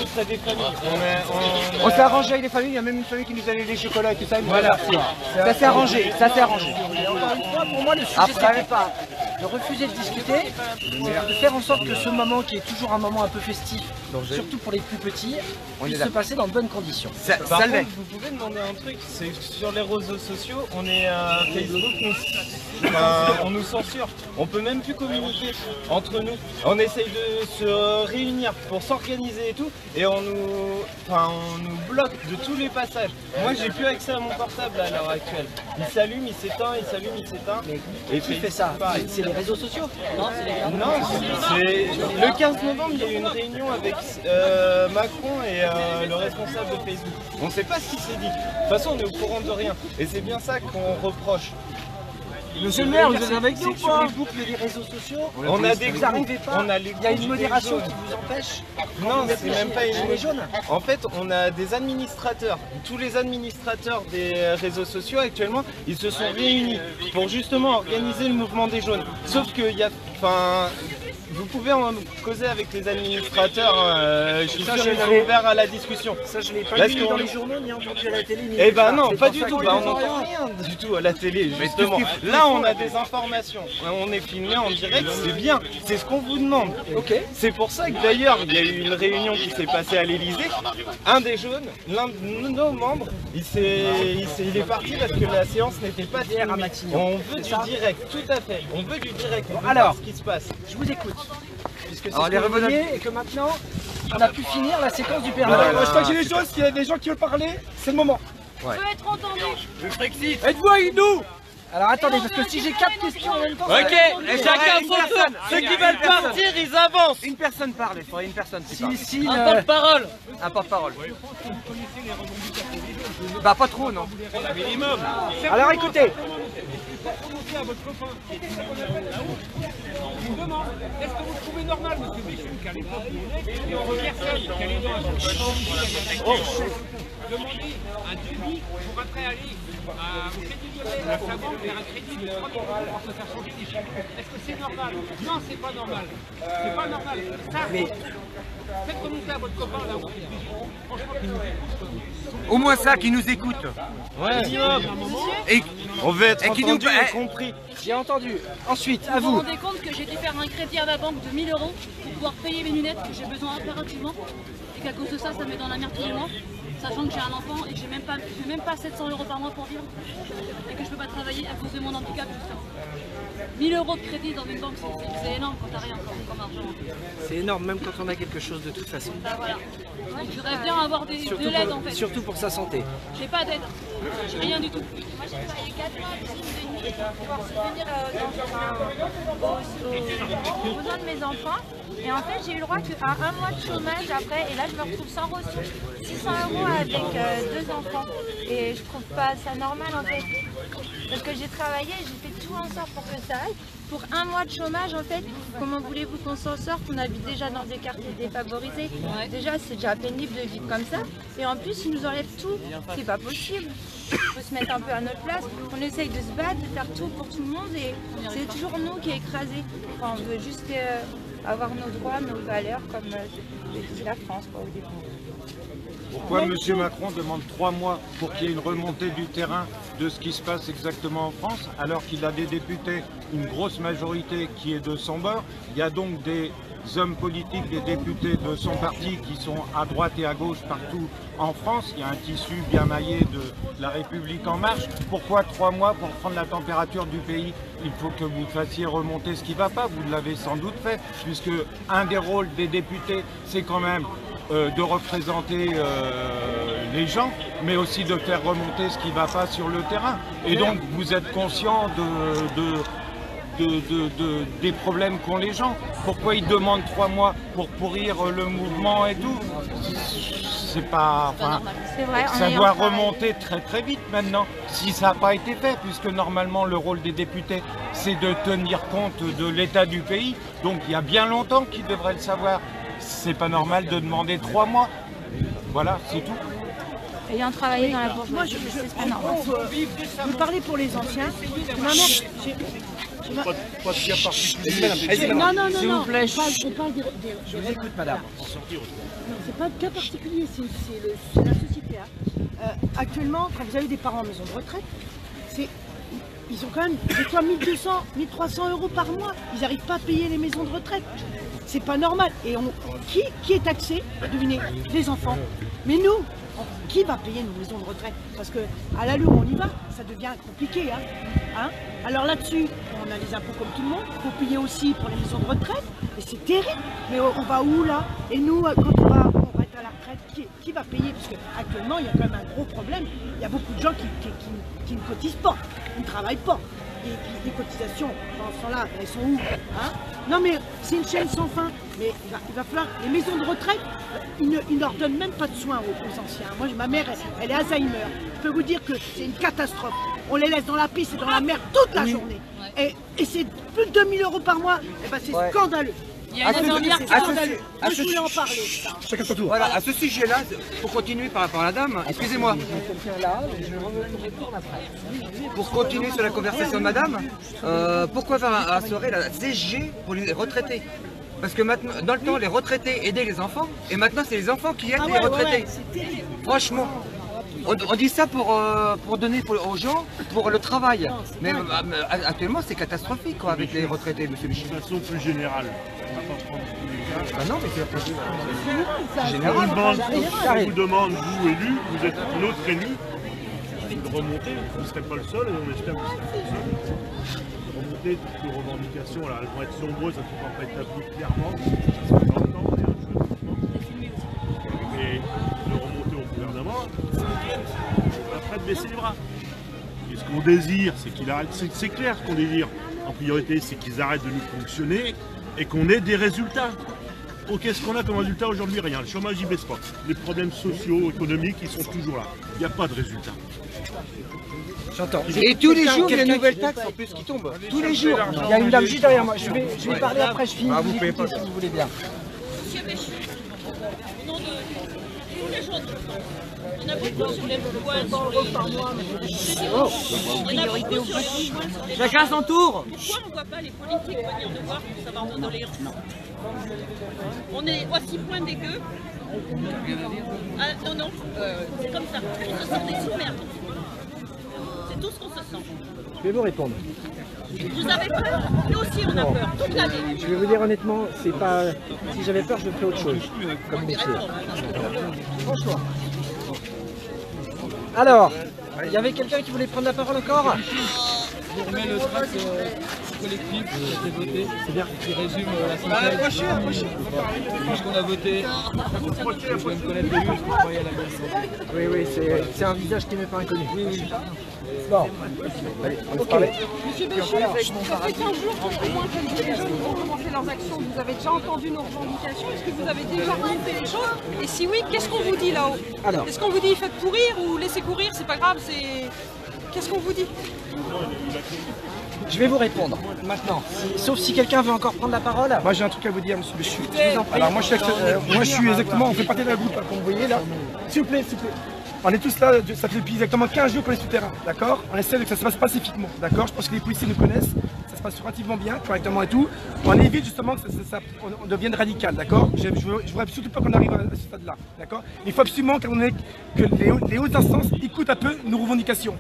auprès des familles. On s'est arrangé avec les familles, il y a même une famille qui nous a donné des chocolats et tout ça. Voilà. Ça s'est arrangé, ça s'est arrangé. Encore une fois, pour moi, le sujet, c'était pas de refuser de discuter, c'est de faire en sorte que ce moment, qui est toujours un moment un peu festif, surtout pour les plus petits, puisse se passer dans de bonnes conditions. Par contre, vous pouvez demander un truc, c'est que sur les réseaux sociaux, on est Facebook, on nous censure. On peut même plus communiquer entre nous. On essaye de se réunir pour s'organiser et tout, et on nous bloque de tous les passages. Moi, j'ai plus accès à mon portable à l'heure actuelle. Il s'allume, il s'éteint, il s'allume, il s'éteint. Et qui fait ça? C'est les réseaux sociaux? Non, c'est le 15 novembre, il y a eu une réunion avec Macron et le responsable de Facebook. On ne sait pas ce qui s'est dit. De toute façon, on est au courant de rien. Et c'est bien ça qu'on reproche. Monsieur le maire, vous êtes avec nous ou pas? Sur les boucles des réseaux sociaux, on a des vous n'arrivez pas, il y a une modération qui vous empêche? Non, c'est même pas une gilet jaune. En fait, on a des administrateurs. Tous les administrateurs des réseaux sociaux actuellement, ils se sont réunis pour justement organiser le mouvement des jaunes. Sauf qu'il y a... vous pouvez en causer avec les administrateurs, je suis sûr qu'ils sont ouverts à la discussion. Ça, je l'ai pas vu dans les journaux, ni entendu à la télé, ni... Eh ben non, pas du tout, on n'entend rien du tout à la télé, justement. Là, on a des informations, on est filmé en direct, c'est bien, c'est ce qu'on vous demande. C'est pour ça que d'ailleurs, il y a eu une réunion qui s'est passée à l'Elysée. Un des jaunes, l'un de nos membres, il est parti parce que la séance n'était pas filmée. On veut du direct, tout à fait, on veut du direct, on veut voir ce qui se passe. Je vous écoute. Puisque c'est ce que vous veniez et que maintenant, on a pu finir la séquence du Père Noël. Je crois que j'ai les choses, s'il y a des gens qui veulent parler, c'est le moment. Je veux être entendu. Le Frexit. Êtes-vous avec nous? Alors attendez, parce que si j'ai 4 questions en même temps... Ok, et chacun son tour. Ceux qui veulent partir, ils avancent. Une personne parle, il faudrait une personne qui parle. Un porte-parole. Un porte-parole. Bah pas trop, non. Minimum. Alors écoutez. À votre copain je vous demande, est-ce que vous trouvez normal, monsieur Béchu, qu'à l'époque où on est, il y a personne qui a les dents demander un devis pour après aller au Crédit Lyonnais, à sa banque, faire un crédit de 3 000 € pour se faire changer des chiffres. Est-ce que c'est normal? Non, c'est pas normal. C'est pas normal. Ça, faites remonter à votre copain là, franchement, qui nous écoute. Au moins ça, qui nous écoute. Ouais. Et on veut être qui entendu nous et compris. J'ai entendu. Ensuite, à Vous vous vous. rendez compte que j'ai dû faire un crédit à la banque de 1000 € pour pouvoir payer mes lunettes que j'ai besoin impérativement et qu'à cause de ça, ça me met dans la merde tous les mois, sachant que j'ai un enfant et que j'ai même pas 700 € par mois pour vivre et que je peux pas travailler à cause de mon handicap justement. 1000 € de crédit dans une banque, c'est énorme quand t'as rien comme argent. C'est énorme, même quand on a quelque chose de toute façon. Bah voilà. Donc je rêve bien avoir de l'aide en fait. Surtout pour sa santé. J'ai pas d'aide, j'ai rien du tout. Moi j'ai travaillé 4 mois à piscine de nuit pour pouvoir subvenir aux besoins de mes enfants. Et en fait j'ai eu le droit qu'à un mois de chômage après, et là je me retrouve sans ressources, 600 € avec 2 enfants. Et je trouve pas ça normal en fait. Parce que j'ai travaillé, j'ai fait tout en sorte pour que ça aille. Pour un mois de chômage, en fait, comment voulez-vous qu'on s'en sorte? On habite déjà dans des quartiers défavorisés. Déjà, c'est déjà pénible de vivre comme ça. Et en plus, ils nous enlèvent tout. C'est pas possible. Il faut se mettre un peu à notre place. On essaye de se battre, de faire tout pour tout le monde. Et c'est toujours nous qui est écrasés. Enfin, on veut juste avoir nos droits, nos valeurs, comme dit la France, quoi, au début. Pourquoi M. Macron demande 3 mois pour qu'il y ait une remontée du terrain de ce qui se passe exactement en France, alors qu'il a des députés, une grosse majorité qui est de son bord? Il y a donc des hommes politiques, des députés de son parti qui sont à droite et à gauche partout en France. Il y a un tissu bien maillé de la République en marche. Pourquoi 3 mois pour prendre la température du pays? Il faut que vous fassiez remonter ce qui ne va pas, vous l'avez sans doute fait, puisque un des rôles des députés, c'est quand même de représenter les gens, mais aussi de faire remonter ce qui ne va pas sur le terrain. Et donc vous êtes conscient des problèmes qu'ont les gens. Pourquoi ils demandent 3 mois pour pourrir le mouvement et tout? C'est pas... Enfin, ça doit remonter très très vite maintenant, si ça n'a pas été fait, puisque normalement le rôle des députés, c'est de tenir compte de l'état du pays. Donc il y a bien longtemps qu'ils devraient le savoir. C'est pas normal de demander 3 mois. Voilà, c'est tout. Ayant travaillé dans la bourgeoisie, c'est pas normal. Vous parlez pour les anciens. Ma mère, Pas de cas particulier. Non, s'il vous plaît. On parle je vous écoute, madame. En sortir. Non, c'est pas de cas particulier, c'est la société. Actuellement, quand vous avez des parents en maison de retraite, ils ont quand même des fois 1200, 1300 euros par mois. Ils n'arrivent pas à payer les maisons de retraite. C'est pas normal. Et qui est taxé? Devinez, les enfants. Mais nous, qui va payer nos maisons de retraite? Parce que à l'allure où on y va, ça devient compliqué. Alors là-dessus, on a les impôts comme tout le monde. Il faut payer aussi pour les maisons de retraite. Et c'est terrible. Mais on va où là? Et nous, quand on va être à la retraite, qui va payer? Parce qu'actuellement, il y a quand même un gros problème. Il y a beaucoup de gens qui ne cotisent pas, qui ne travaillent pas. Et puis les cotisations, dans ce temps-là, elles sont où? Non mais c'est une chaîne sans fin. Mais il va falloir, les maisons de retraite, ils ne leur donnent même pas de soins aux anciens. Moi, ma mère, elle est Alzheimer. Je peux vous dire que c'est une catastrophe. On les laisse dans la pisse et dans la mer toute la journée. Et c'est plus de 2000 euros par mois. Et ben, c'est scandaleux. Il y a une infirmière qui Scandaleux. Je voulais en parler. Chacun son tour. Voilà, à ce sujet-là, pour continuer par rapport à la dame, excusez-moi. Pour continuer sur la conversation de madame, pourquoi va instaurer la CSG pour les retraités? Parce que maintenant, dans le temps, les retraités aidaient les enfants, et maintenant, c'est les enfants qui aident les retraités. Franchement. On dit ça pour donner aux gens pour le travail. Mais actuellement, c'est catastrophique quoi, avec les retraités, monsieur Michel. De façon plus générale, on va pas prendre tous les cas. Ah non, mais c'est général. On vous demande, vous élus, vous êtes notre élu, de remonter, vous ne serez pas le seul, et on espère que vous serez pas le seul. Remonter toutes les revendications, là, elles vont être nombreuses, elles ne seront pas établies clairement, ça se fait dans le temps, il y a un jeu de mais de remonter au gouvernement, après de baisser les bras. Et ce qu'on désire, c'est qu'il arrête, c'est clair ce qu'on désire. En priorité, c'est qu'ils arrêtent de nous fonctionner et qu'on ait des résultats. Oh, qu'est-ce qu'on a comme résultat aujourd'hui? Rien. Le chômage, il baisse pas. Les problèmes sociaux, économiques, ils sont toujours là. Il n'y a pas de résultat. J'entends. Et tous les jours, il y a une nouvelle taxe en plus qui tombe. Tous les jours. Il y a une dame juste derrière moi. Je vais parler après, je finis. Vous pouvez pas si vous voulez bien. Monsieur Béchu, au nom de tous les jours, il y en a beaucoup sur les points, sur les... Il y en a beaucoup sur les points. Chacun son tour. Pourquoi on ne voit pas les politiques venir nous voir pour savoir nos doléances? On est aussi point dégueu. Ah, non, c'est comme ça. On se sent des sous-merdes. C'est tout ce qu'on se sent. Je vais vous répondre. Vous avez peur? Nous aussi on a peur, toute l'année. Je vais vous dire honnêtement, c'est pas. Si j'avais peur, je ferais autre chose. Comme métier. Bonsoir. Alors, il y avait quelqu'un qui voulait prendre la parole encore? Je vous remets le tract collectif qui a été voté, c'est bien, qui résume la synthèse. Tout ce qu'on a voté. Je vais me connaître de lui, je croyais à la base. Oui, c'est un visage qui n'est pas inconnu. Oui. Bon, allez, on va se parler. Monsieur Béchu, ça fait 15 jours qu'au moins que les jeunes ont commencé leurs actions. Vous avez déjà entendu nos revendications. Est-ce que vous avez déjà remonté les choses? Et si oui, qu'est-ce qu'on vous dit là-haut? Est-ce qu'on vous dit faites pourrir ou laissez courir? C'est pas grave, c'est... Qu'est-ce qu'on vous dit? Je vais vous répondre maintenant, sauf si quelqu'un veut encore prendre la parole. Moi j'ai un truc à vous dire, monsieur Béchu. Alors moi je suis exactement, on fait partie de la groupe, comme vous voyez là. S'il vous plaît. On est tous là, ça fait depuis exactement 15 jours qu'on est sur le terrain, d'accord? On essaie que ça se passe pacifiquement, d'accord? Je pense que les policiers nous connaissent, ça se passe relativement bien, correctement et tout. On évite justement que on devienne radical, d'accord? Je ne voudrais surtout pas qu'on arrive à ce stade-là, d'accord? Il faut absolument que les hautes instances écoutent un peu nos revendications.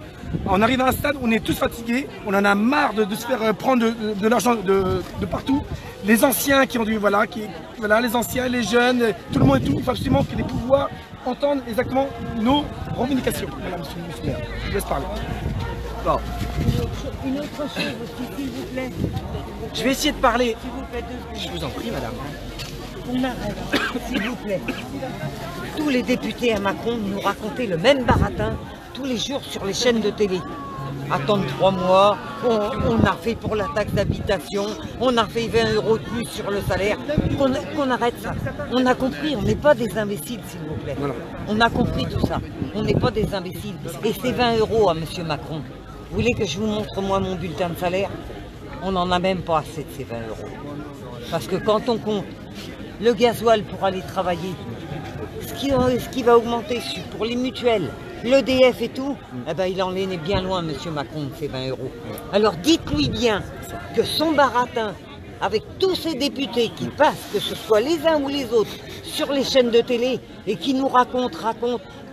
On arrive à un stade où on est tous fatigués, on en a marre de se faire prendre de l'argent de partout. Les anciens qui ont dû, les anciens, les jeunes, tout le monde et tout, il faut absolument que les pouvoirs entendre exactement nos revendications. Voilà, monsieur le maire, je vous laisse parler. Bon. Une autre chose aussi, s'il vous plaît. Je vais essayer de parler. S'il vous plaît, 2 secondes. Je vous en prie, madame. On arrête, s'il vous plaît. Tous les députés à Macron nous racontaient le même baratin tous les jours sur les chaînes de télé. Attendre 3 mois, on a fait pour la taxe d'habitation, on a fait 20 € de plus sur le salaire, qu'on arrête ça. On a compris, on n'est pas des imbéciles s'il vous plaît. On a compris tout ça, on n'est pas des imbéciles. Et c'est 20 € à monsieur Macron. Vous voulez que je vous montre moi mon bulletin de salaire? On n'en a même pas assez de ces 20 €. Parce que quand on compte le gasoil pour aller travailler, ce qui va augmenter pour les mutuelles, l'EDF et tout, eh ben, il en est bien loin, monsieur Macron, de ces 20 euros. Alors dites-lui bien que son baratin, avec tous ces députés qui passent, que ce soit les uns ou les autres, sur les chaînes de télé, et qui nous racontent,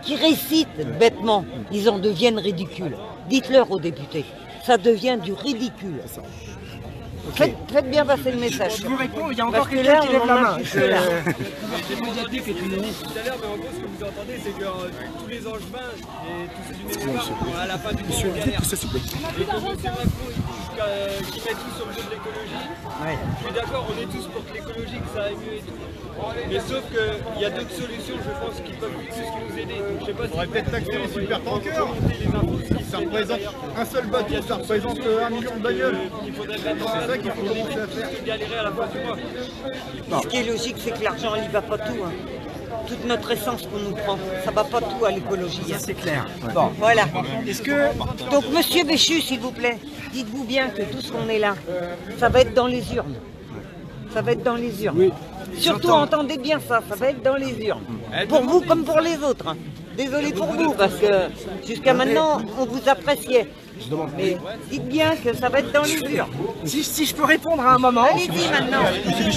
qui récitent bêtement, ils en deviennent ridicules. Dites-leur aux députés, ça devient du ridicule. Faites bien passer le message. Je vous réponds, il y a encore quelqu'un qui lève la main. C'est médiatique et tout le monde. Tout à l'heure, mais en gros, ce que vous entendez, c'est que tous les angevins et tous ceux du Maine-et-Loire, à la fin du mois, galère. Et que M. Macron, qui met tout sur le dos de l'écologie, je suis d'accord, on est tous pour que l'écologie, que ça aille mieux et tout. Mais sauf qu'il y a d'autres solutions, je pense, qui peuvent plus nous aider. Donc, je sais pas si on aurait peut-être taxé les supertankers. Ça représente un seul bateau, ça représente 1 million de bagnoles. C'est ça qu'il faut commencer à faire. Galérer à la fin du mois. Ce qui est logique, c'est que l'argent, il ne va pas tout. Hein. Toute notre essence qu'on nous prend, ça ne va pas tout à l'écologie. Ça, c'est clair. Bon, voilà. Donc, monsieur Béchu, s'il vous plaît, dites-vous bien que tout ce qu'on est là, ça va être dans les urnes. Ça va être dans les urnes. Oui. Surtout, entendez bien ça, ça va être dans les urnes. Pour vous comme pour les autres. Hein. Désolé pour vous, parce que jusqu'à maintenant, on vous appréciait. Mais dites bien que ça va être dans les urnes. Si je peux répondre à un moment. Allez-y maintenant.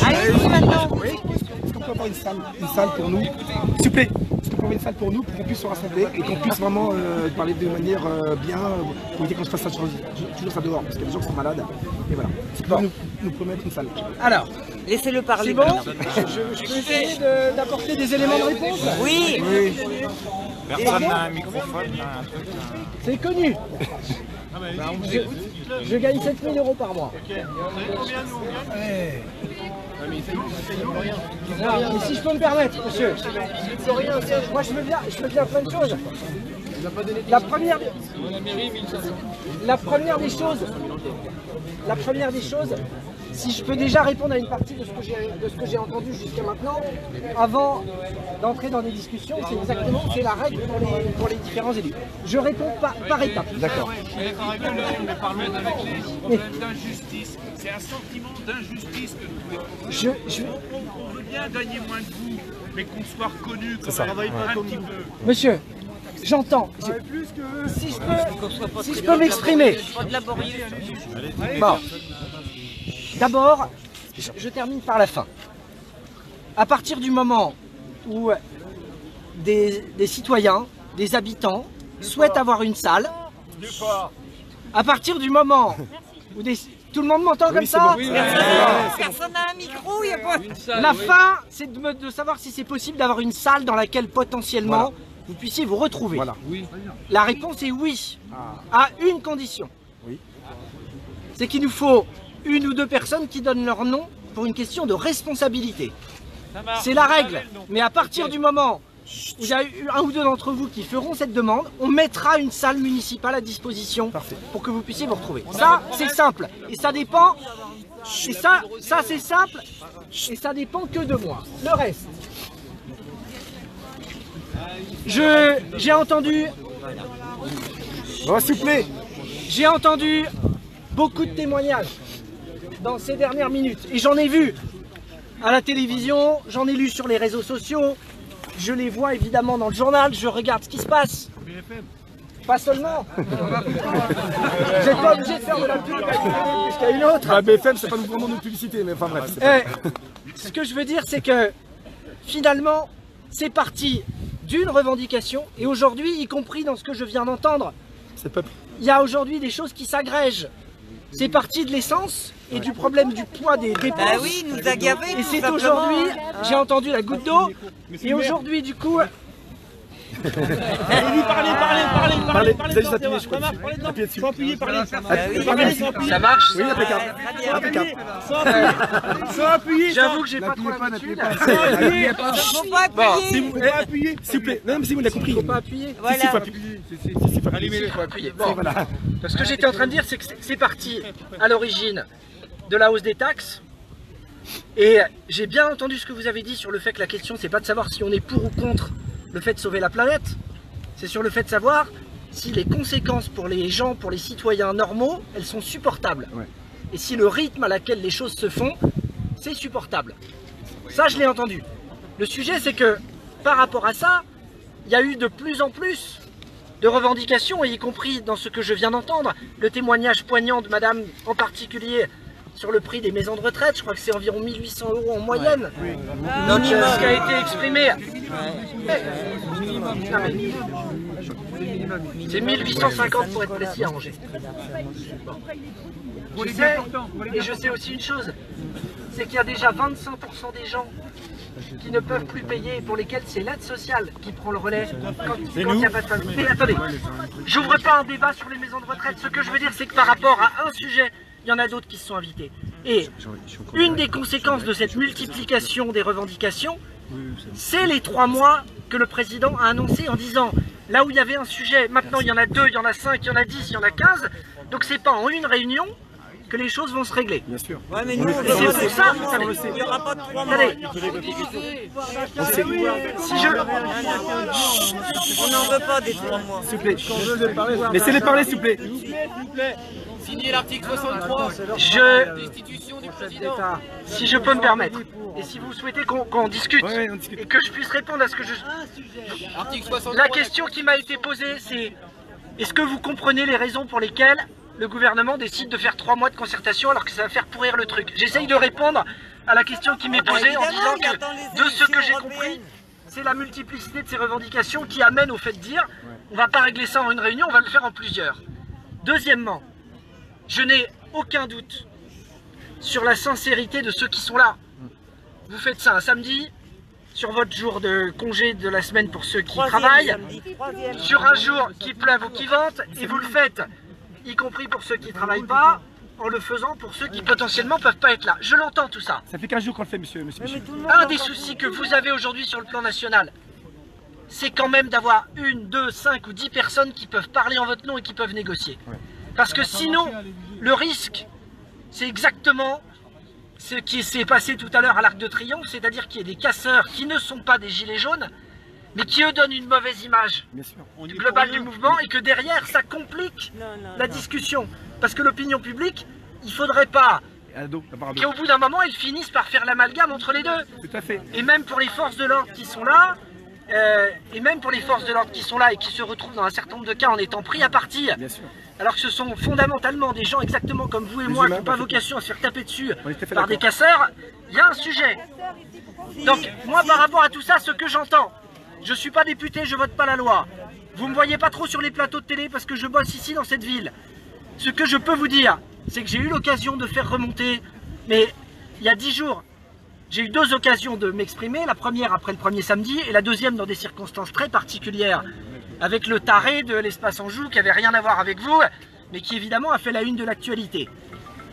Allez-y maintenant. Est-ce qu'on peut avoir une salle pour nous? S'il vous plaît, est-ce qu'on peut avoir une salle pour nous, pour qu'on puisse se rassembler et qu'on puisse vraiment parler de manière bien, pour éviter qu'on se fasse ça toujours ça dehors, parce qu'il y a des gens qui sont malades. Et voilà. Est-ce qu'on peut nous promettre une salle? Alors, laissez-le parler. C'est bon. Je peux essayer d'apporter des éléments de réponse? Oui. Personne n'a un microphone, un truc. C'est connu. Je gagne 7 000 euros par mois. Vous savez combien nous on gagne? Mais si je peux me permettre, monsieur, moi je veux bien plein de choses. La première des choses, si je peux déjà répondre à une partie de ce que j'ai entendu jusqu'à maintenant, avant d'entrer dans des discussions, c'est la règle pour les différents élus. Je réponds par étapes. D'accord. Mais parlons d'injustice. C'est un sentiment d'injustice que nous pouvons. On veut bien gagner moins que vous, mais qu'on soit reconnu, qu'on travaille pas un petit peu. Monsieur, j'entends. Si je peux m'exprimer. Bon. D'abord, je termine par la fin. À partir du moment où des citoyens, des habitants souhaitent avoir une salle, à partir du moment où tout le monde m'entend comme ça? Personne n'a un micro, il n'y a pas... La fin, c'est de savoir si c'est possible d'avoir une salle dans laquelle potentiellement vous puissiez vous retrouver. La réponse est oui, à une condition. C'est qu'il nous faut 1 ou 2 personnes qui donnent leur nom pour une question de responsabilité. C'est la règle. Mais à partir du moment où il y a 1 ou 2 d'entre vous qui feront cette demande, on mettra une salle municipale à disposition pour que vous puissiez vous retrouver. Ça, c'est simple. Et ça dépend... Et ça c'est simple. Et ça dépend que de moi. Le reste... J'ai entendu... S'il vous plaît. J'ai entendu beaucoup de témoignages dans ces dernières minutes. Et j'en ai vu à la télévision, j'en ai lu sur les réseaux sociaux, je les vois évidemment dans le journal, je regarde ce qui se passe. Pas seulement. Vous n'êtes pas obligé de faire de la pub jusqu'à une autre. BFM, c'est pas vraiment une publicité, mais enfin bref. Ce que je veux dire, c'est que finalement, c'est parti d'une revendication, et aujourd'hui, y compris dans ce que je viens d'entendre, il y a aujourd'hui des choses qui s'agrègent. C'est parti de l'essence et du problème du poids des dépenses. Bah oui, il nous a gavés. Et c'est aujourd'hui, j'ai entendu la goutte d'eau, et aujourd'hui, du coup... Parlez. Ça marche? Oui, impeccable. Sans appuyer. J'avoue que j'ai pas trop l'habitude. Faut pas appuyer. S'il vous plaît. Non, mais si vous l'avez compris. Faut pas appuyer. Voilà. Il faut appuyer. Bon, ce que j'étais en train de dire, c'est que c'est parti à l'origine de la hausse des taxes. Et j'ai bien entendu ce que vous avez dit sur le fait que la question, c'est pas de savoir si on est pour ou contre le fait de sauver la planète, c'est sur le fait de savoir si les conséquences pour les gens, pour les citoyens normaux, elles sont supportables. Et si le rythme à laquelle les choses se font, c'est supportable. Ça, je l'ai entendu. Le sujet, c'est que par rapport à ça, il y a eu de plus en plus de revendications, et y compris dans ce que je viens d'entendre, le témoignage poignant de madame en particulier sur le prix des maisons de retraite, je crois que c'est environ 1800 € en moyenne. Donc ce qui a été exprimé, c'est 1850 pour être précis à Angers. Je sais, et je sais aussi une chose, c'est qu'il y a déjà 25% des gens qui ne peuvent plus payer et pour lesquels c'est l'aide sociale qui prend le relais quand il n'y a pas de famille. Mais attendez, j'ouvre pas un débat sur les maisons de retraite, ce que je veux dire c'est que par rapport à un sujet, il y en a d'autres qui se sont invités. Et une des conséquences de cette multiplication des revendications, c'est les 3 mois que le président a annoncé en disant là où il y avait un sujet, maintenant il y en a 2, il y en a 5, il y en a 10, il y en a 15, donc c'est pas en une réunion que les choses vont se régler. Bien sûr. Ouais, mais nous, c'est pour ça, il n'y aura pas de 3 mois. Si je... On n'en veut pas des 3 mois. S'il vous plaît. Laissez-les parler, s'il vous plaît. Signer l'article 63. Destitution du président. Si je peux me permettre, et si vous souhaitez qu'on discute, et que je puisse répondre à ce que je... La question qui m'a été posée, c'est est-ce que vous comprenez les raisons pour lesquelles le gouvernement décide de faire 3 mois de concertation alors que ça va faire pourrir le truc? J'essaye de répondre à la question qui m'est posée en disant que de ce que j'ai compris, c'est la multiplicité de ces revendications qui amène au fait de dire on ne va pas régler ça en une réunion, on va le faire en plusieurs. Deuxièmement, je n'ai aucun doute sur la sincérité de ceux qui sont là. Vous faites ça un samedi, sur votre jour de congé de la semaine pour ceux qui travaillent, sur un jour qui pleuve ou qui vente, et vous le faites, y compris pour ceux qui ne travaillent pas, en le faisant pour ceux qui potentiellement ne peuvent pas être là. Je l'entends tout ça. Ça fait 15 jours qu'on le fait, monsieur. Un des soucis que vous avez aujourd'hui sur le plan national, c'est quand même d'avoir 1, 2, 5 ou 10 personnes qui peuvent parler en votre nom et qui peuvent négocier. Parce que sinon, le risque, c'est exactement ce qui s'est passé tout à l'heure à l'Arc de Triomphe, c'est-à-dire qu'il y a des casseurs qui ne sont pas des gilets jaunes, mais qui eux donnent une mauvaise image globale du mouvement et que derrière ça complique la discussion. Parce que l'opinion publique, il ne faudrait pas qu'au bout d'un moment, ils finissent par faire l'amalgame entre les deux. Tout à fait. Et même pour les forces de l'ordre qui sont là, et qui se retrouvent dans un certain nombre de cas en étant pris à partie, alors que ce sont fondamentalement des gens exactement comme vous et moi qui n'ont pas vocation à se faire taper dessus par des casseurs, il y a un sujet. Donc moi par rapport à tout ça, ce que j'entends, je ne suis pas député, je ne vote pas la loi. Vous ne me voyez pas trop sur les plateaux de télé parce que je bosse ici dans cette ville. Ce que je peux vous dire, c'est que j'ai eu l'occasion de faire remonter, mais il y a 10 jours, j'ai eu 2 occasions de m'exprimer, la première après le premier samedi et la deuxième dans des circonstances très particulières, avec le taré de l'espace Anjou qui n'avait rien à voir avec vous, mais qui évidemment a fait la une de l'actualité.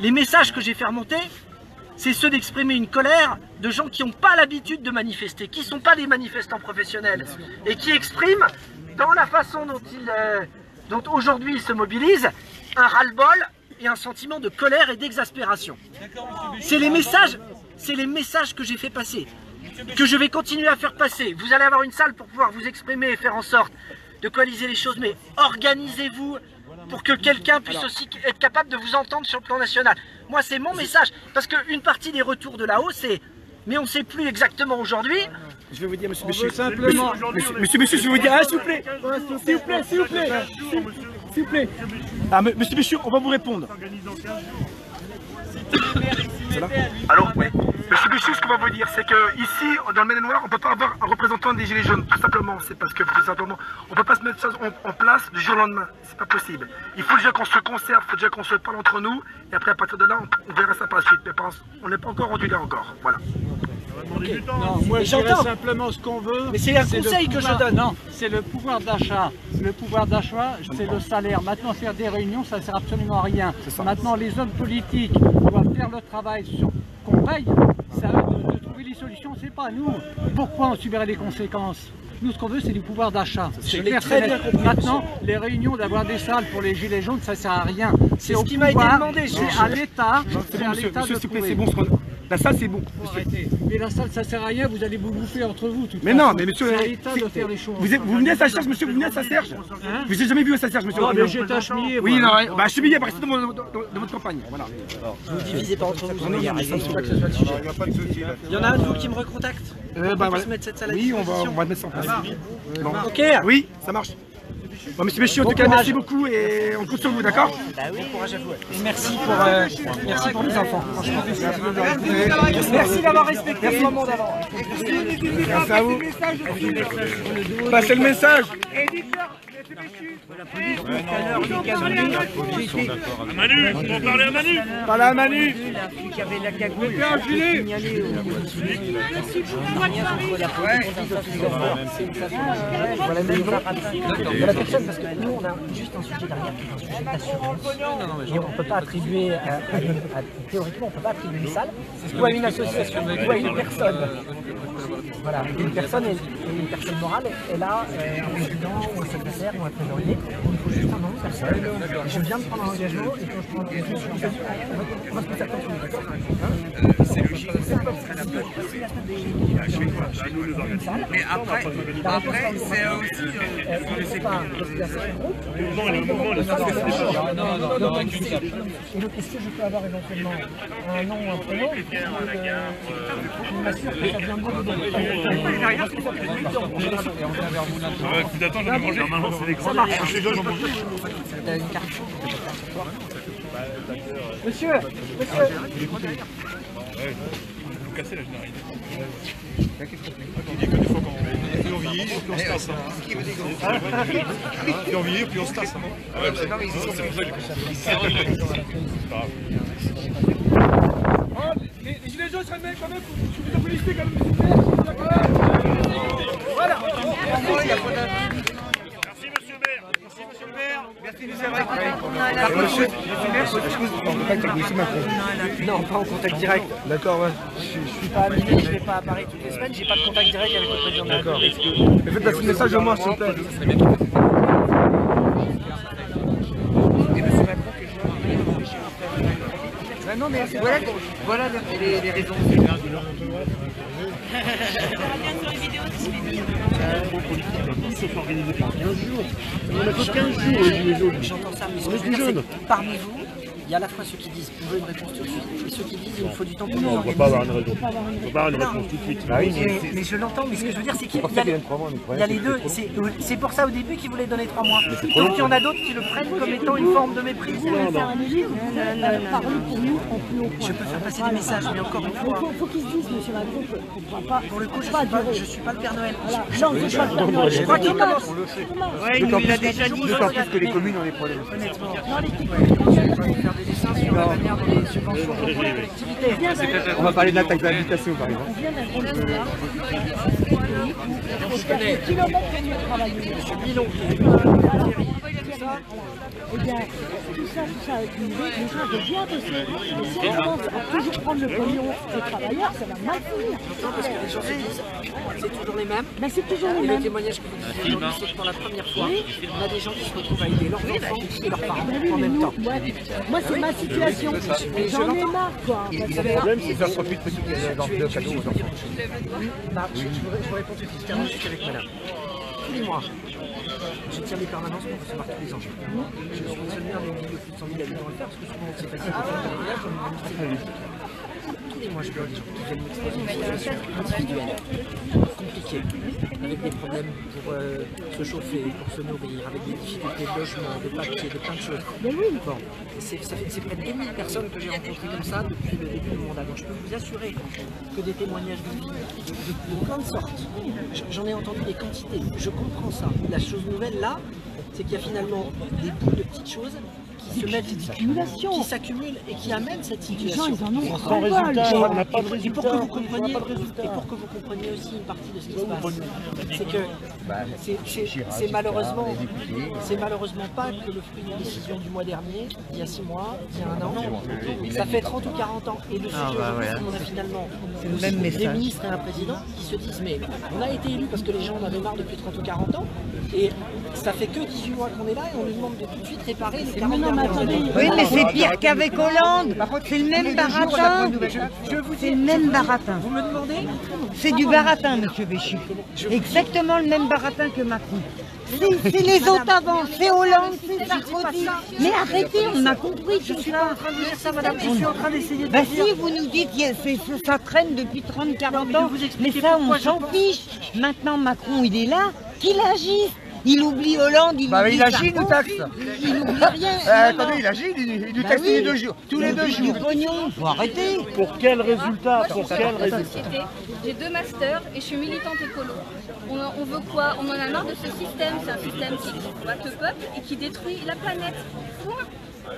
Les messages que j'ai fait remonter, c'est ceux d'exprimer une colère de gens qui n'ont pas l'habitude de manifester, qui ne sont pas des manifestants professionnels, et qui expriment, dans la façon dont aujourd'hui ils se mobilisent, un ras-le-bol et un sentiment de colère et d'exaspération. C'est les messages que j'ai fait passer, que je vais continuer à faire passer. Vous allez avoir une salle pour pouvoir vous exprimer et faire en sorte de coaliser les choses, mais organisez-vous pour que quelqu'un puisse aussi être capable de vous entendre sur le plan national. Moi, c'est mon message, parce qu'une partie des retours de là-haut, c'est « mais on ne sait plus exactement aujourd'hui ». Je vais vous dire, monsieur, simplement... Monsieur, je vais vous dire, s'il vous plaît, s'il vous plaît. Ah, monsieur Béchu, on va vous répondre. Alors, oui. Monsieur Béchu, ce qu'on va vous dire, c'est qu'ici, dans le Maine-et-Loire, on ne peut pas avoir un représentant des Gilets jaunes, tout simplement. C'est parce que, tout simplement, on ne peut pas se mettre ça en place du jour au lendemain. C'est pas possible. Il faut déjà qu'on se conserve, il faut déjà qu'on se parle entre nous, et après, à partir de là, on verra ça par la suite. Mais on n'est pas encore rendu là encore. Voilà. Okay. Non, moi je dirais simplement ce qu'on veut. Mais c'est un conseil que je donne. Non, c'est le pouvoir d'achat. Le pouvoir d'achat, c'est le salaire. Maintenant, faire des réunions, ça ne sert absolument à rien. Maintenant, les hommes politiques doivent faire le travail qu'on paye. C'est à eux de trouver les solutions, c'est pas à nous. Pourquoi on subirait les conséquences? Nous, ce qu'on veut, c'est du pouvoir d'achat. C'est clair, maintenant, les réunions, d'avoir des salles pour les gilets jaunes, ça ne sert à rien. C'est ce qui m'a été demandé. C'est à l'État. C'est bon. La salle, c'est bon. Mais la salle, ça ne sert à rien, vous allez vous bouffer entre vous. Mais non, mais monsieur, c'est à l'État de faire les choses. Vous venez à Saint-Serge, monsieur, vous venez à Saint-Serge. Vous n'avez jamais vu à Saint-Serge, monsieur. Non, mais j'étais à Chemillé. Oui, non, bah Chemillé, parce que c'est dans votre campagne. Voilà. Vous ne divisez pas entre vous, il y a pas que ce soit le sujet. Il y en a un de vous qui me recontacte. On va se mettre cette salle à disposition. Oui, on va mettre ça en place. Ok. Oui, ça marche. Bon, monsieur Béchu, en tout cas, merci beaucoup et on compte sur vous, d'accord? Bon courage à vous. Et merci pour les enfants, franchement. Merci d'avoir respecté ce moment d'avant. Merci à vous. Passez le message. Manu, on va parler à Manu. Parlez à Manu. La fille qui avait la cagoule, il faut signaler au De la personne, parce que nous on a juste un sujet derrière qui est un sujet d'assurance. Et on ne peut pas attribuer, théoriquement, on ne peut pas attribuer une salle ou à une association ou à une personne. Voilà, une personne morale, elle a un président ou un secrétaire ou un trésorier. Il faut juste un nom de personne. Je viens de prendre un engagement et quand je prends un engagement, on va se faire attention. C'est logique. Mais après c'est aussi... Et donc, est-ce que je peux avoir éventuellement un nom ou un prénom qui m'assure que ça vient de vous? Ça marche. Monsieur, Vous cassez la généralité. Il dit que des fois quand on fait envie, puis on se tasse. Puis envie, puis on se tasse. C'est pour ça que Les gilets jaunes seraient quand même pour la police quand même. Voilà. Merci monsieur le maire. Merci monsieur le maire. Merci monsieur le maire. Est-ce que vous êtes en contact avec monsieur Macron? Non, pas en contact direct. D'accord, ouais. Je suis pas à Milan, je ne vais pas à Paris toutes les semaines, j'ai pas de contact direct avec le président de la République. Mais faites un petit message au moins, s'il vous plaît. Non mais voilà les raisons. J'entends ça, mais ce que je veux dire, c'est que parmi vous, il y a à la fois ceux qui disent on veut une réponse tout de suite et ceux qui disent il nous faut du temps pour nous organiser. On ne peut pas avoir une raison. On ne peut pas avoir une réponse tout de suite. Mais je l'entends, mais ce que je veux dire, c'est qu'il y a les deux. C'est pour ça au début qu'ils voulaient donner 3 mois. Donc il y en a d'autres qui le prennent comme étant une forme de mépris. Je peux faire passer des messages, mais encore une fois. Il faut qu'ils se disent, monsieur Macron, pour le coup, je ne suis pas le Père Noël. Je crois qu'il commence. Ouais, il nous l'a déjà dit. D'autant plus que les communes ont des problèmes. Honnêtement. Faire des dessins sur la manière dont les subventions vont pour les collectivités. On va parler de la taxe d'habitation par exemple. on vient d'un gros là. Il faut 4 kilomètres pour venir travailler. Monsieur Milon, Eh bien, tout ça accumulé, les gens veulent bien bosser. Mais si on commence à toujours prendre le pognon des travailleurs, ça va mal finir. parce que les gens se disent, c'est toujours les mêmes. Mais c'est toujours les Et le mêmes. témoignage que vous disiez aujourd'hui, c'est que pour la première fois, on a des gens qui se retrouvent à aider leurs enfants et leurs parents en même temps. Moi, c'est ma situation. J'en ai marre, quoi. Le problème, c'est de faire profiter de cadeaux aux enfants. Je vous réponds tout de suite, je suis avec madame. Tous les mois, je tiens des permanences pour recevoir tous les enfants. Je suis le seul maire d'une ville de plus de 100 000 habitants à le faire parce que souvent c'est facile de faire des mariages, on a une tous les mois, je vois des gens qui viennent m'exposer une situation individuelle, compliquée, avec des problèmes pour se chauffer, pour se nourrir, avec des difficultés de logement, de papier, de plein de choses. Bon, c'est près de 2000 personnes que j'ai rencontrées comme ça depuis le début du mandat. Donc je peux vous assurer que des témoignages de vie, de plein de sortes, j'en ai entendu des quantités, je comprends ça. La chose nouvelle là, c'est qu'il y a finalement des bouts de petites choses qui se mettent, qui s'accumulent et qui amènent cette situation. Les gens, ils en ont Sans résultat, on n'a pas de Et résultat. pour que vous compreniez, aussi une partie de ce qui se passe, c'est que c'est malheureusement pas que le fruit d'une décision du mois dernier, il y a 6 mois, il y a 1 an, ça fait 30 ou 40 ans. Et le sujet aujourd'hui, c'est qu'on a finalement des ministres et un président qui se disent mais on a été élus parce que les gens en avaient marre depuis 30 ou 40 ans et ça fait que 18 mois qu'on est là et on nous demande de tout de suite réparer les 40 dernières années. Oui, mais c'est pire qu'avec Hollande. C'est le même baratin. C'est le même baratin. Vous me demandez? C'est du baratin, monsieur Béchu. Exactement le même baratin que Macron. C'est les autres avant, c'est Hollande, c'est Sarkozy. Mais arrêtez, on a compris tout ça. Je suis pas en train de dire ça, madame. Je suis en train d'essayer de Bah dire. si, vous nous dites ça traîne depuis 30-40 ans. Mais ça, on s'en fiche. Maintenant, Macron, il est là, qu'il agisse. Il oublie Hollande, il oublie il agit, il nous taxe. Il n'oublie rien. Attendez, il agit, il nous taxe tous les 2 jours. Tous les 2 jours. Du pognon, faut arrêter. Pour quel résultat? Pour quel Société. résultat? J'ai 2 masters et je suis militante écolo. On veut quoi? On en a marre de ce système. C'est un système qui exploite le peuple et qui détruit la planète. Point.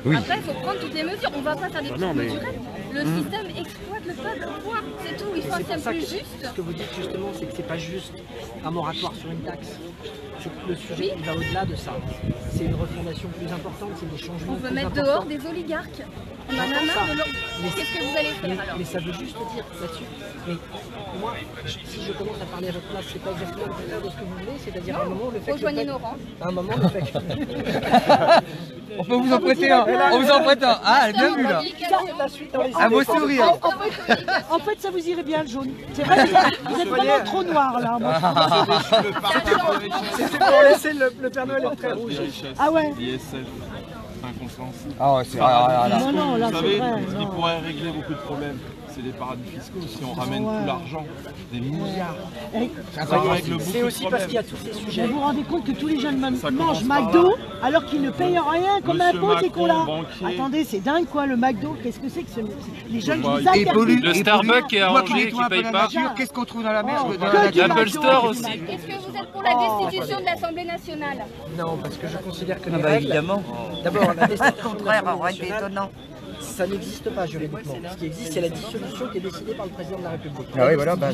Oui. Après, il faut prendre toutes les mesures. On ne va pas faire des petites mesurettes. Le système exploite le peuple. Point. C'est tout. Il faut un système plus juste. Ce que vous dites justement, c'est que c'est pas juste un moratoire sur une taxe. Le sujet il va au-delà de ça. C'est une refondation plus importante, c'est des changements. On veut mettre dehors des oligarques. On en a marre de leur... Qu'est-ce que vous allez faire alors? Mais ça veut juste dire là-dessus. Mais moi, si je commence à parler à votre place, c'est pas exactement le contraire de ce que vous voulez, c'est-à-dire à un moment le fait rejoignez nos rangs. À un moment le fait que... On peut vous en prêter un. On vous en prête un. Ah, bien vu là. À vos sourires. En fait, ça vous irait bien le jaune. C'est vrai, vous êtes vraiment trop noir là. Moi, c'était pour laisser le Père Noël être très rouge. Ah ouais. ISF, incompréhensible. Ah ouais, c'est Non, là, vous c'est savez, vrai. ce qui pourrait régler beaucoup de problèmes, c'est les paradis fiscaux. Si on ramène tout l'argent, des milliards, ça règle beaucoup C'est de aussi parce qu'il y a tous ces sujets. Vous vous rendez compte que tous les jeunes mangent McDo alors qu'ils ne payent rien comme impôt, ces cons-là. Attendez, c'est dingue quoi, le McDo, qu'est-ce que c'est que les jeunes qui nous interdisent. Le Starbucks qui est à Angers qui paye pas. Qu'est-ce qu'on trouve dans la mer? L'Apple Store aussi. Est-ce que vous êtes pour la destitution de l'Assemblée nationale? Non, parce que je considère que les bah, règles... évidemment. D'abord, la destitution de contraire, l'Assemblée aurait été nationale, étonnant. ça n'existe pas juridiquement. Ce qui existe, c'est la dissolution qui est décidée par le président de la République. Ah oui, voilà, bah,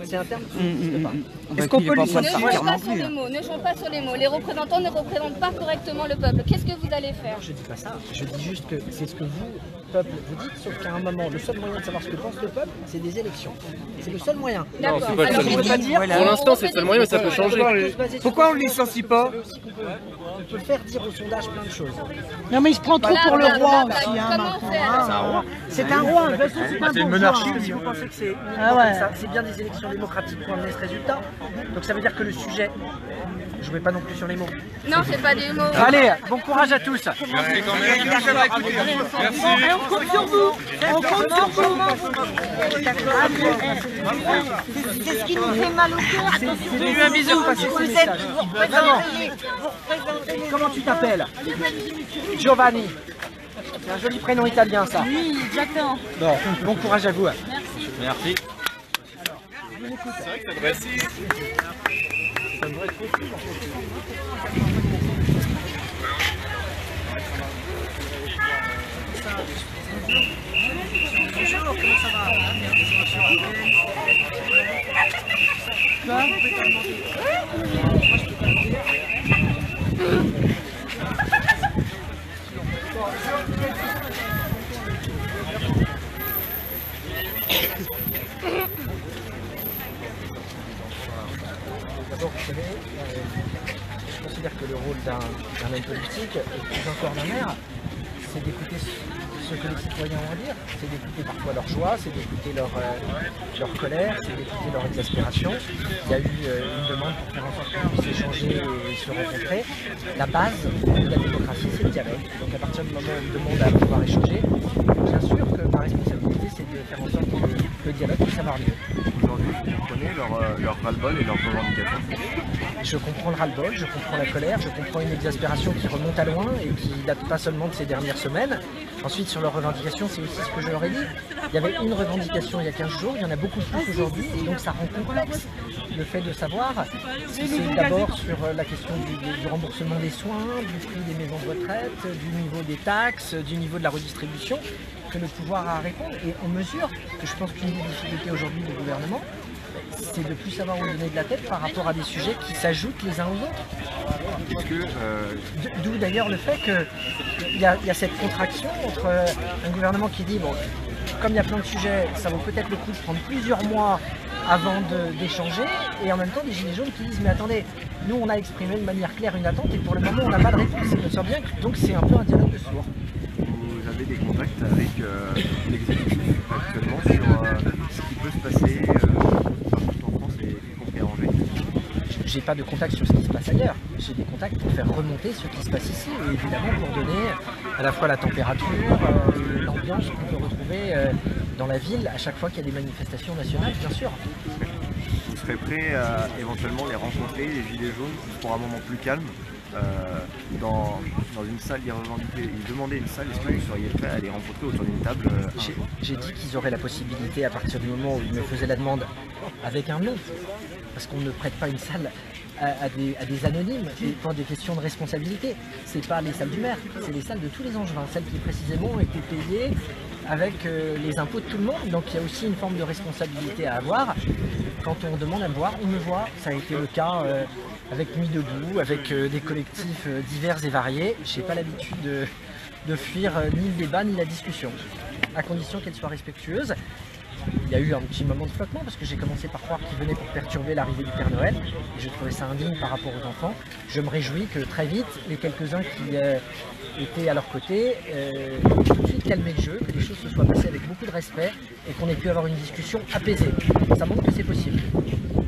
c'est un terme qui n'existe pas. Est-ce qu'on peut lui Ne jouons pas sur les mots, ne jouons pas sur les mots. Les représentants ne représentent pas correctement le peuple. Qu'est-ce que vous allez faire? Je dis pas ça, je dis juste que c'est ce que vous, peuple, vous dites, sauf qu'à un moment, le seul moyen de savoir ce que pense le peuple, c'est des élections. C'est le seul moyen. D'accord. c'est pas le seul moyen. Pour l'instant, c'est le seul moyen, mais ça peut changer. Pourquoi on ne licencie pas? On peut faire dire au sondage plein de choses. Non mais il se prend trop pour le roi aussi, hein, Comment Macron. faire? C'est un roi, C'est une monarchie. Si vous pensez que c'est Ah ouais. c'est bien des élections démocratiques pour amener ce résultat. Donc ça veut dire que le sujet, jouez pas non plus sur les mots. Non, c'est pas des mots. Allez, bon courage à tous. Merci quand même. Merci. On compte sur vous. On compte sur vous. C'est ce qui nous fait mal au cœur. C'est un bisou parce que Vous c'est êtes, message. vous représentez les... Comment tu t'appelles? Giovanni. C'est un joli prénom italien ça. Oui, exactement. Bon, bon courage à vous. Merci. Merci. C'est vrai que ça devrait être... Ça devrait être possible. Bonjour, comment ça va? D'abord, vous savez, je considère que le rôle d'un homme politique, et plus encore d'un maire, c'est d'écouter ce que les citoyens ont à dire, c'est d'écouter parfois leur joie, c'est d'écouter leur colère, c'est d'écouter leur exaspération. Il y a eu une demande pour faire en sorte qu'on puisse échanger et se rencontrer. La base de la démocratie, c'est le dialogue. Donc à partir du moment où on demande à pouvoir échanger, bien sûr que ma responsabilité, c'est de faire en sorte que le dialogue puisse avoir lieu. Aujourd'hui, vous comprenez leur ras-le-bol et leurs revendications? Je comprends le ras-le-bol, je comprends la colère, je comprends une exaspération qui remonte à loin et qui date pas seulement de ces dernières semaines. Ensuite, sur leurs revendications, c'est aussi ce que je leur ai dit. Il y avait une revendication il y a 15 jours, il y en a beaucoup plus aujourd'hui, et donc ça rend complexe le fait de savoir si c'est d'abord sur la question du remboursement des soins, du prix des maisons de retraite, du niveau des taxes, du niveau de la redistribution, que le pouvoir a à répondre. Et on mesure que je pense qu'une des difficultés aujourd'hui du gouvernement, c'est de plus savoir où donner de la tête par rapport à des sujets qui s'ajoutent les uns aux autres. D'où d'ailleurs le fait qu'il y a cette contraction entre un gouvernement qui dit, bon, comme il y a plein de sujets, ça vaut peut-être le coup de prendre plusieurs mois avant d'échanger, et en même temps des gilets jaunes qui disent, mais attendez, nous on a exprimé de manière claire une attente, et pour le moment on n'a pas de réponse. On sent bien que donc c'est un peu un dialogue de sourds. Vous avez des contacts avec l'exécutif actuellement sur ce qui peut se passer partout en France et y compris à Angers? J'ai pas de contact sur ce qui se passe ailleurs, j'ai des contacts pour faire remonter ce qui se passe ici, et évidemment pour donner à la fois la température, l'ambiance qu'on peut retrouver dans la ville à chaque fois qu'il y a des manifestations nationales, bien sûr. serais prêt à éventuellement les rencontrer, les gilets jaunes, pour un moment plus calme, dans une salle, ils demandaient une salle, est-ce que vous seriez prêt à les rencontrer autour d'une table J'ai dit qu'ils auraient la possibilité, à partir du moment où ils me faisaient la demande, avec un nom, parce qu'on ne prête pas une salle à des anonymes, et pour des questions de responsabilité. C'est pas les salles du maire, c'est les salles de tous les Angevins, celles qui précisément ont été payées avec les impôts de tout le monde. Donc il y a aussi une forme de responsabilité à avoir. Quand on demande à me voir, on me voit. Ça a été le cas avec Nuit debout, avec des collectifs divers et variés. Je n'ai pas l'habitude de fuir ni le débat ni la discussion, à condition qu'elle soit respectueuse. Il y a eu un petit moment de flottement parce que j'ai commencé par croire qu'ils venaient pour perturber l'arrivée du Père Noël et je trouvais ça indigne par rapport aux enfants. Je me réjouis que très vite, les quelques-uns qui étaient à leur côté tout de suite calmé le jeu, que les choses se soient passées avec beaucoup de respect et qu'on ait pu avoir une discussion apaisée. Ça montre que c'est possible.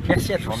Merci à tous.